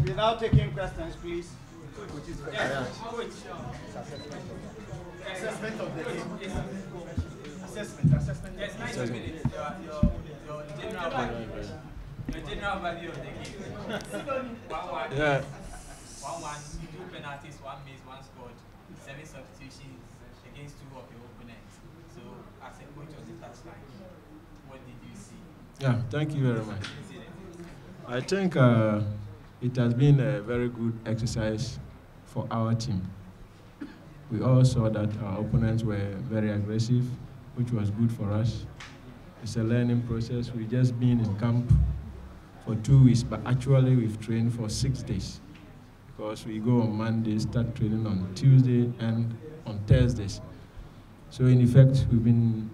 Without taking questions, please. Assessment of the game. Assessment. Yes, 90 minutes. Your general value of the game. 1-1. Yeah. 1-1. 2 penalties, 1 miss, 1 scored. 7 substitutions against 2 of your opponents. So, as a coach on the touchline, what did you see? Yeah, thank you very much. I think it has been a very good exercise for our team. We all saw that our opponents were very aggressive, which was good for us. It's a learning process. We've just been in camp for 2 weeks, but actually we've trained for 6 days because we go on Monday, start training on Tuesday and on Thursdays. So in effect, we've been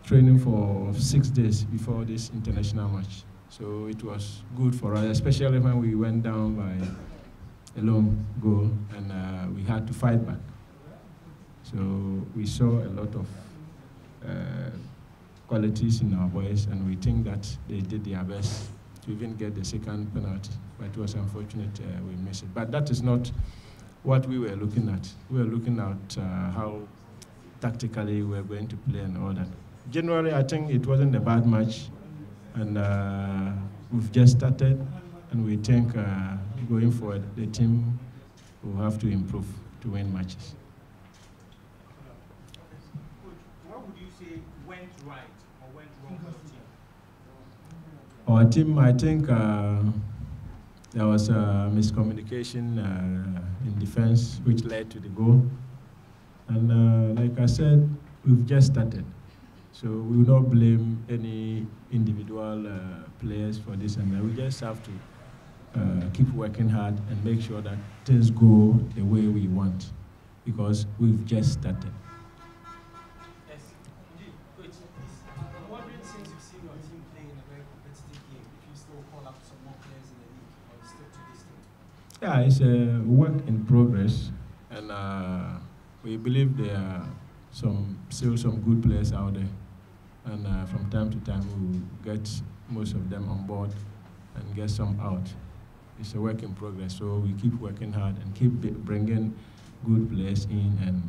training for 6 days before this international match. So it was good for us, especially when we went down by a lone goal and we had to fight back. So we saw a lot of qualities in our boys, and we think that they did their best to even get the second penalty. But it was unfortunate we missed it. But that is not what we were looking at. We were looking at how tactically we were going to play and all that. Generally, I think it wasn't a bad match, and we've just started, and we think going forward, the team will have to improve to win matches. What would you say went right or went wrong for Our team, I think there was a miscommunication in defense, which led to the goal. And like I said, we've just started. So we will not blame any individual players for this, and we just have to keep working hard and make sure that things go the way we want, because we've just started. Yes. Coach, I'm wondering, since you've seen your team play in a very competitive game, if you still call up some more players in the league or stick to this team? Yeah, it's a work in progress, and we believe there are still some good players out there. And from time to time, we'll get most of them on board and get some out. It's a work in progress, so we keep working hard and keep bringing good players in and,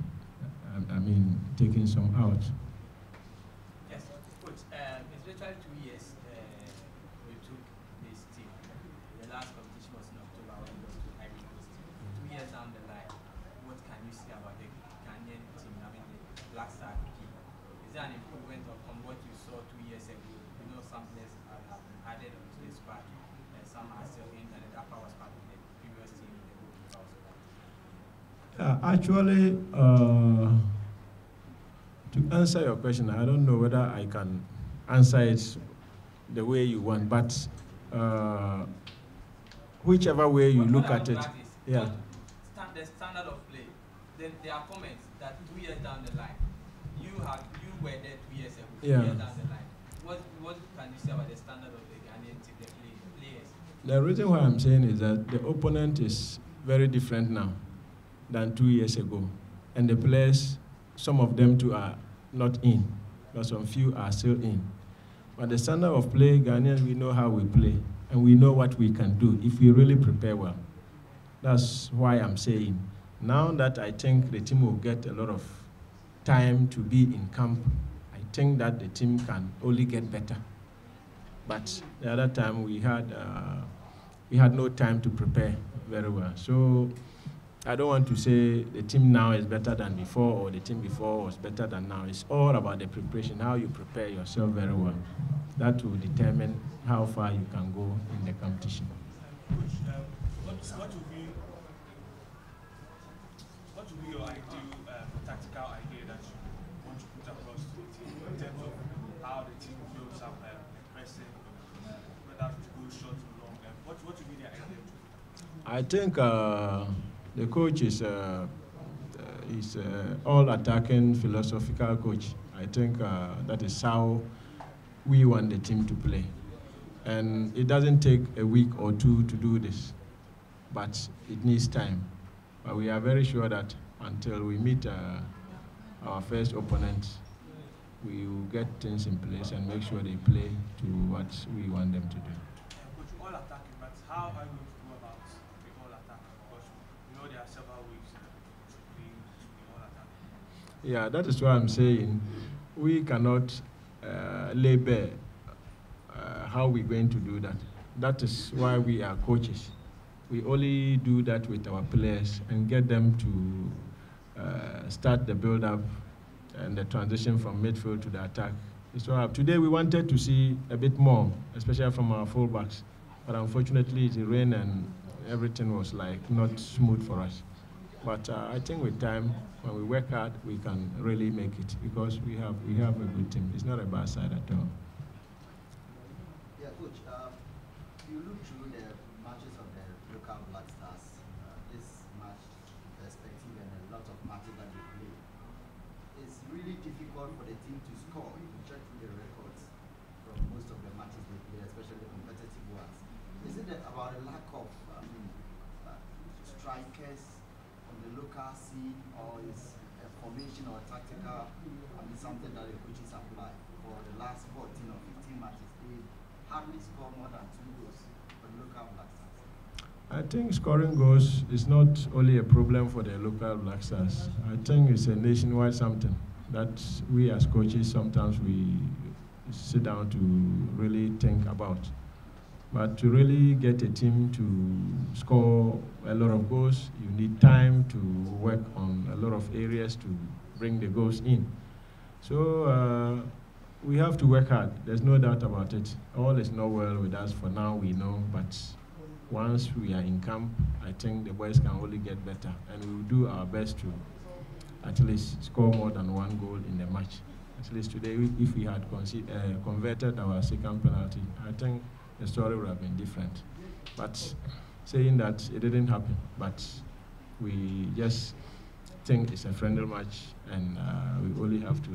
taking some out. Yes, Coach, it's literally 2 years we took this team. The last competition was in October when we lost to Ivory Coast. 2 years down the line, what can you say about the Ghanaian team, the Black Star team? Is there an improvement from what you saw 2 years ago? You know, some players have been added onto the squad, and some are still in, and the upper was part of the previous team in the goalkeeper also. Actually, to answer your question, I don't know whether I can answer it the way you want, but whichever way you look at it, yeah. The standard of play. Then there are comments that 2 years down the line, you were there 2 years ago. 2 Yeah. years down the line. What can you say about the standard of the Ghanaian team, the players? The reason why I'm saying is that the opponent is very different now than 2 years ago. And the players, some of them too are not in, but some few are still in. But the standard of play, Ghanaians, we know how we play, and we know what we can do if we really prepare well. That's why I'm saying, now that I think the team will get a lot of time to be in camp, I think that the team can only get better. But the other time we had no time to prepare very well. So I don't want to say the team now is better than before or the team before was better than now. It's all about the preparation, how you prepare yourself very well. That will determine how far you can go in the competition. What would be your ideal tactical idea that you want to put across to the team in terms of how the team builds up pressing, whether to go short or long? What would be the idea? I think the coach is all-attacking philosophical coach. I think that is how we want the team to play. And it doesn't take a week or two to do this, but it needs time. But we are very sure that until we meet our first opponent, we will get things in place and make sure they play to what we want them to do. But you all attacking, but how are you going to go about the all attack? Because you know there are several ways to play the all attack. Yeah, that is why I'm saying we cannot label how we're going to do that. That is why we are coaches. We only do that with our players and get them to start the build-up and the transition from midfield to the attack. So today we wanted to see a bit more, especially from our fullbacks. But unfortunately, it rained and everything was like not smooth for us. But I think with time, when we work hard, we can really make it because we have a good team. It's not a bad side at all. Yeah, Coach. You look through the matches of the local Black Stars. This match perspective and a lot of matches that they play. It's really difficult for the team to score. You check through the records from most of the matches they play, especially the competitive ones. Is it about a lack of strikers on the local scene, or is a formation or a tactical, something that the coaches apply? For the last 14 or 15 matches, they hardly score more than 2 goals for the local Black Stars. I think scoring goals is not only a problem for the local Black Stars. I think it's a nationwide something that we as coaches sometimes we sit down to really think about. But to really get a team to score a lot of goals, you need time to work on a lot of areas to bring the goals in. So we have to work hard. There's no doubt about it. All is not well with us for now, we know, but once we are in camp, I think the boys can only get better, and we will do our best to at least score more than 1 goal in the match. At least today, if we had converted our second penalty, I think the story would have been different. But saying that, it didn't happen. But we just think it's a friendly match, and we only have to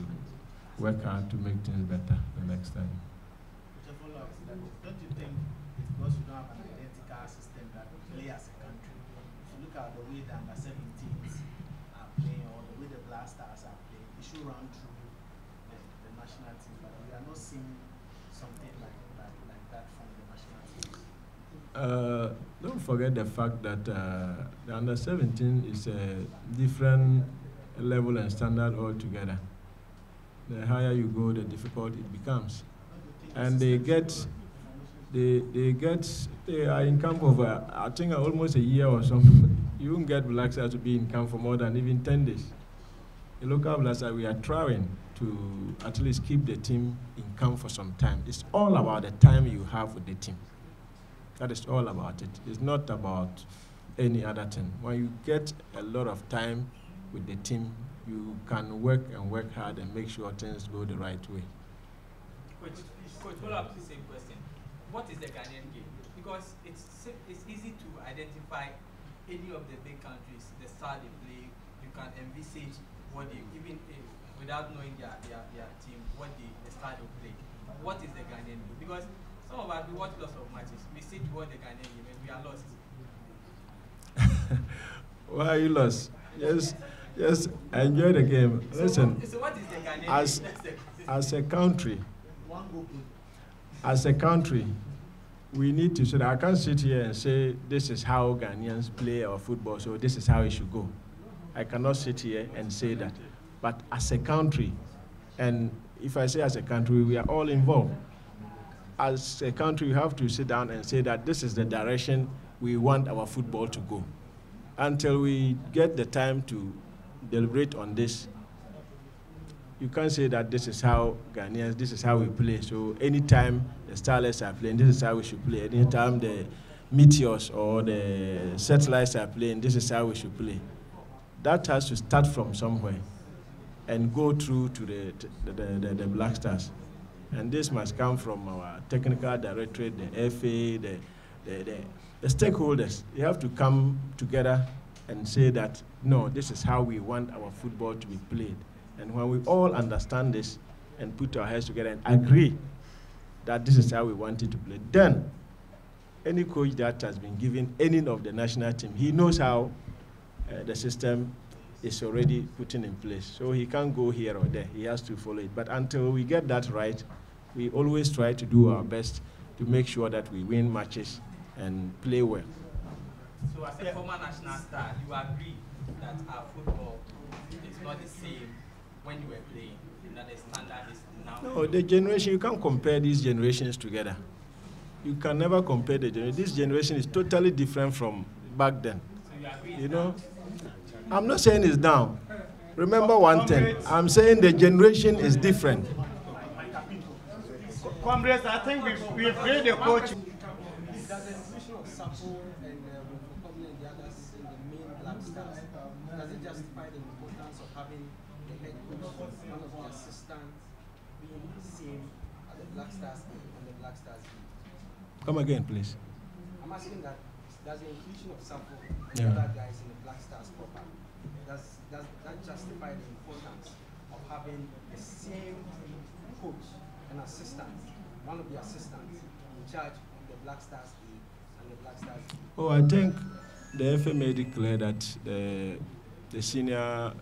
work hard to make things better the next time. To follow up, don't you think it's because we don't have an identical system that we play as a country? If you look at the way the under-17s are playing, or the way the Black Stars are playing, they should run through the national team, but we are not seeing something like that from the national team. Don't forget the fact that the under-17 is a different level and standard altogether. The higher you go, the difficult it becomes. And they are in camp over, I think almost a year or something. You won't get Black Stars to be in camp for more than even 10 days. The local Black Stars, we are trying to at least keep the team in camp for some time. It's all about the time you have with the team. That is all about it. It's not about any other thing. When you get a lot of time with the team, you can work and work hard and make sure things go the right way. Coach, follow up the same question. What is the Ghanaian game? Because it's easy to identify any of the big countries, the style they play. You can envisage what they, even without knowing their team, what the style they play. What is the Ghanaian game? Because some of us, we watch lots of matches. We see to watch the Ghanaian game and we are lost. Why are you lost? Yes, enjoy the game. Listen, so what is the Ghanaian game? As a country, we need to say that I can't sit here and say this is how Ghanaians play our football, so this is how it should go. I cannot sit here and say that. But as a country, and if I say as a country, we are all involved. As a country, we have to sit down and say that this is the direction we want our football to go. Until we get the time to deliberate on this, you can't say that this is how Ghanaians, this is how we play. So anytime the Starlets are playing, this is how we should play. Anytime the Meteors or the Satellites are playing, this is how we should play. That has to start from somewhere and go through to the Black Stars. And this must come from our technical directorate, the FA, the stakeholders. They have to come together and say that, no, this is how we want our football to be played. And when we all understand this and put our heads together and agree that this is how we want it to play, then any coach that has been given any of the national team, he knows how the system is already put in place. So he can't go here or there. He has to follow it. But until we get that right, we always try to do our best to make sure that we win matches and play well. So as a former national star, you agree that our football is not the same when you were playing, and that the standard is now? No, the generation, you can't compare these generations together. You can never compare the generation. This generation is totally different from back then. So you agree? You know, I'm not saying it's down. Remember one thing, I'm saying the generation is different. Comrades, I think we've played the coach. Does the inclusion of Sapo and Republic and the others in the main Black Stars, does it justify the importance of having the head coach, one of the assistants, being the same as the Black Stars A and the Black Stars B? Come again, please. I'm asking that, does the inclusion of Sapo and Yeah. other guys in the Black Stars proper, does that justify the importance of having the same coach and assistant, one of the assistants in charge of the Black Stars A and the Black Stars B? Oh, I think the FA made it clear that the senior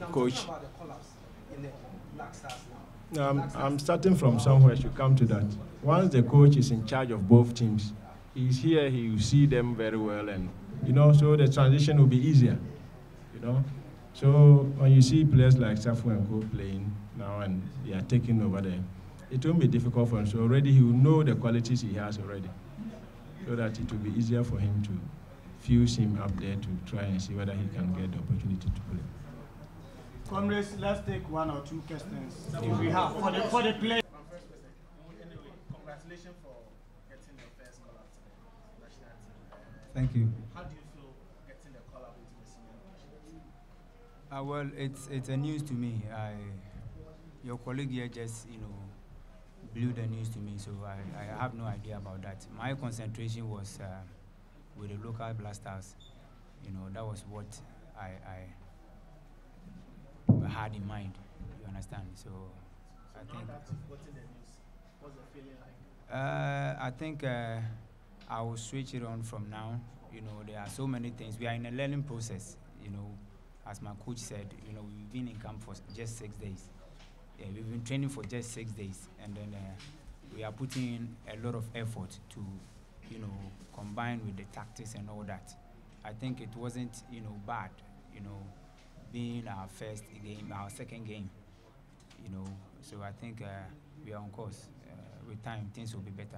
Now, coach. I'm talking about the collapse in the Black Stars now. No, Black Stars. I'm starting from somewhere to come to that. Once the coach is in charge of both teams, he's here, he will see them very well, and so the transition will be easier. So when you see players like Safu and Co playing now and they are taking over there, it won't be difficult for him. So already he will know the qualities he has already, so that it will be easier for him to fuse him up there to try and see whether he can get the opportunity to play. Comrades, let's take one or two questions if we have for the play. Anyway, congratulations for getting the first call up to the national team. Thank you. How do you feel getting the call up into the senior national team? Well, it's a news to me. Your colleague here just blew the news to me, so I have no idea about that. My concentration was with the local blasters. That was what I had in mind. You understand? So I think. Now that you've gotten the news, what's the feeling like? I think I will switch it on from now. There are so many things. We are in a learning process. As my coach said, we've been in camp for just 6 days. Yeah, we've been training for just 6 days, and then we are putting in a lot of effort to, combine with the tactics and all that. I think it wasn't, bad, being our first game, our second game, So I think we are on course. With time, things will be better.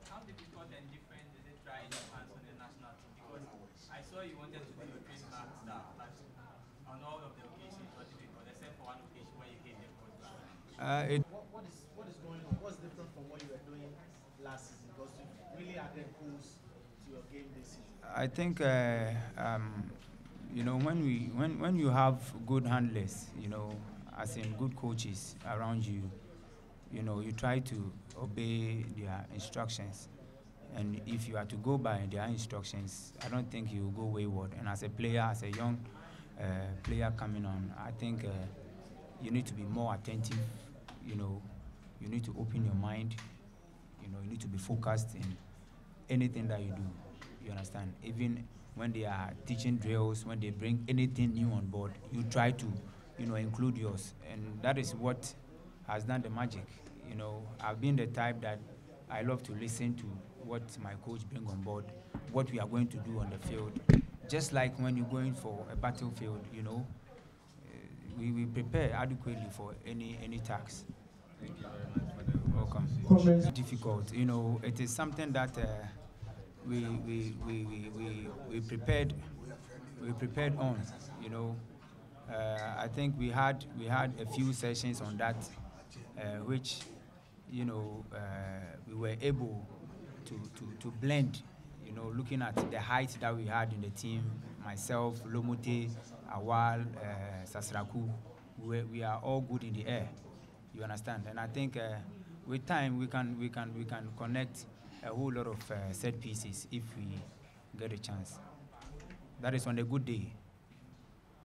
How difficult and different is it trying your hands on the national team? Because I saw you wanted to be a great star, but on all of the occasions it was difficult, except for one occasion where you hit the post. What is going on? What's different from what you were doing last season? Because you really added goals to your game this season. I think when you have good handlers, as in good coaches around you, you try to obey their instructions. And if you are to go by their instructions, I don't think you will go wayward. And as a player, as a young player coming on, I think you need to be more attentive. You need to open your mind. You need to be focused in anything that you do. You understand? Even when they are teaching drills, when they bring anything new on board, you try to, include yours. And that is what has done the magic. I've been the type that I love to listen to what my coach brings on board, what we are going to do on the field. Just like when you're going for a battlefield, we prepare adequately for any task. Thank you very much for the welcome. It's difficult. It is something that we prepared on. I think we had a few sessions on that, which we were able to blend. Looking at the height that we had in the team, myself, Lomote, Awal, Sasraku, we are all good in the air. You understand? And I think with time we can connect a whole lot of set pieces if we get a chance. That is on a good day.